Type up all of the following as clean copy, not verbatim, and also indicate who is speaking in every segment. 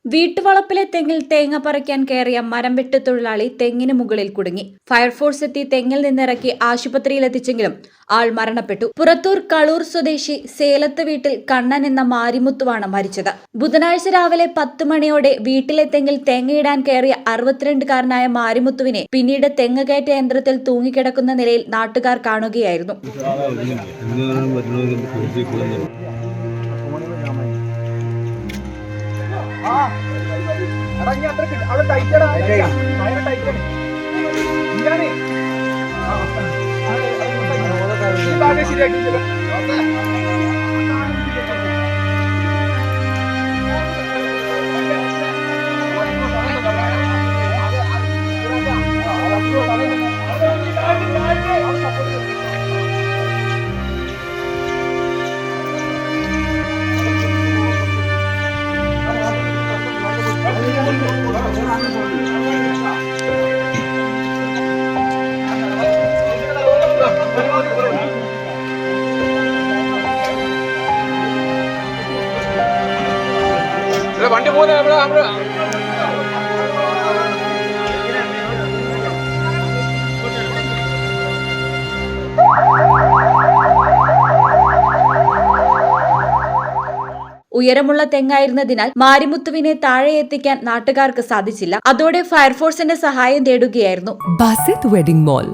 Speaker 1: വീട്ടുവളപ്പിലെ തെങ്ങിൽ തേങ്ങ പറിക്കാൻ കയറിയ മരം വെട്ട് തൊഴിലാളി തെങ്ങിന് മുകളിൽ കുടുങ്ങി. ഫയർഫോഴ്സ് എത്തി തെങ്ങിൽ നിന്നിറക്കി ആശുപത്രിയിലെത്തിച്ചെങ്കിലും ആൾ മരണപ്പെട്ടു. പുറത്തൂർ കളൂർ സ്വദേശി സേലത്ത് വീട്ടിൽ കണ്ണൻ എന്ന മാരിമുത്തുവാണ് മരിച്ചത്. ബുധനാഴ്ച രാവിലെ 10 മണിയോടെ വീട്ടിലെ തെങ്ങിൽ തേങ്ങയിടാൻ കയറിയ 62-കാരനായ മാരിമുത്തുവിനെ പിന്നീട് തെങ്ങ് കയറ്റ യന്ത്രത്തിൽ തൂങ്ങിക്കിടക്കുന്ന നിലയിൽ നാട്ടുകാർ കാണുകയായിരുന്നു.
Speaker 2: വണ്ടി പോകുന്ന
Speaker 1: ഉയരമുള്ള തെങ്ങായിരുന്നതിനാൽ മാരിമുത്തുവിനെ താഴെ എത്തിക്കാൻ നാട്ടുകാർക്ക് സാധിച്ചില്ല. അതോടെ ഫയർഫോഴ്സിന്റെ സഹായം തേടുകയായിരുന്നു.
Speaker 3: Basith wedding mall,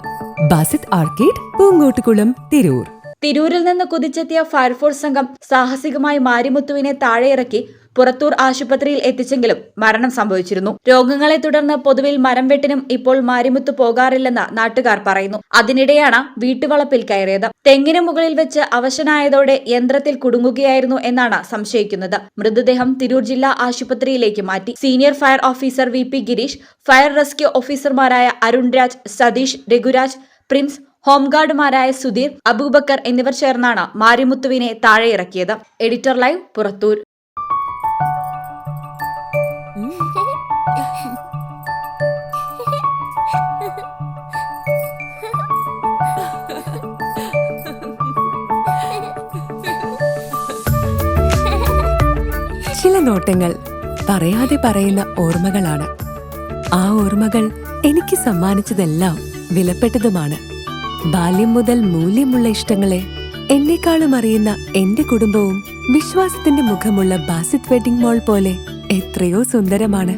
Speaker 3: Basith arcade, Poongottukulam, Tirur.
Speaker 1: തിരൂരിൽ നിന്ന് കുതിച്ചെത്തിയ ഫയർഫോഴ്സ് സംഘം സാഹസികമായി മാരിമുത്തുവിനെ താഴെയിറക്കി പുറത്തൂർ ആശുപത്രിയിൽ എത്തിച്ചെങ്കിലും മരണം സംഭവിച്ചിരുന്നു. രോഗങ്ങളെ തുടർന്ന് പൊതുവിൽ മരം വെട്ടിനും ഇപ്പോൾ മാരിമുത്ത് പോകാറില്ലെന്ന് നാട്ടുകാർ പറയുന്നു. അതിനിടെയാണ് വീട്ടുവളപ്പിൽ കയറിയത്. തെങ്ങിന് മുകളിൽ വെച്ച് അവശനായതോടെ യന്ത്രത്തിൽ കുടുങ്ങുകയായിരുന്നു എന്നാണ് സംശയിക്കുന്നത്. മൃതദേഹം തിരൂർ ജില്ലാ ആശുപത്രിയിലേക്ക് മാറ്റി. Senior fire officer VP Girish, fire rescue ഓഫീസർമാരായ അരുൺ രാജ്, സതീഷ്, രഘുരാജ്, പ്രിൻസ്, ഹോംഗാർഡുമാരായ സുധീർ, അബൂബക്കർ എന്നിവർ ചേർന്നാണ് മാരിമുത്തുവിനെ താഴെയിറക്കിയത്. Editor live, Purathur.
Speaker 3: ചില നോട്ടങ്ങൾ പറയാതെ പറയുന്ന ഓർമ്മകളാണ്. ആ ഓർമ്മകൾ എനിക്ക് സമ്മാനിച്ചതെല്ലാം വിലപ്പെട്ടതുമാണ്. ബാല്യം മുതൽ മൂല്യമുള്ള ഇഷ്ടങ്ങളെ എന്നെക്കാളും അറിയുന്ന എന്റെ കുടുംബവും വിശ്വാസത്തിന്റെ മുഖമുള്ള ബാസിത് വെഡിംഗ് മോൾ പോലെ എത്രയോ സുന്ദരമാണ്.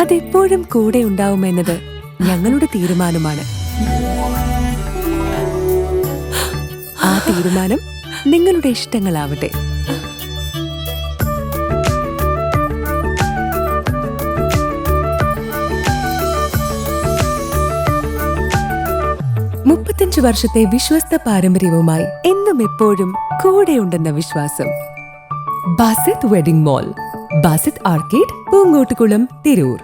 Speaker 3: അതെപ്പോഴും കൂടെ ഉണ്ടാവുമെന്നത് ഞങ്ങളുടെ തീരുമാനമാണ്. ആ തീരുമാനം നിങ്ങളുടെ ഇഷ്ടങ്ങളാവട്ടെ. മുപ്പത്തഞ്ച് വർഷത്തെ വിശ്വസ്ത പാരമ്പര്യവുമായി എന്നും എപ്പോഴും കൂടെയുണ്ടെന്ന വിശ്വാസം. Basith wedding mall, Basith arcade, Poongottukulam, Tirur.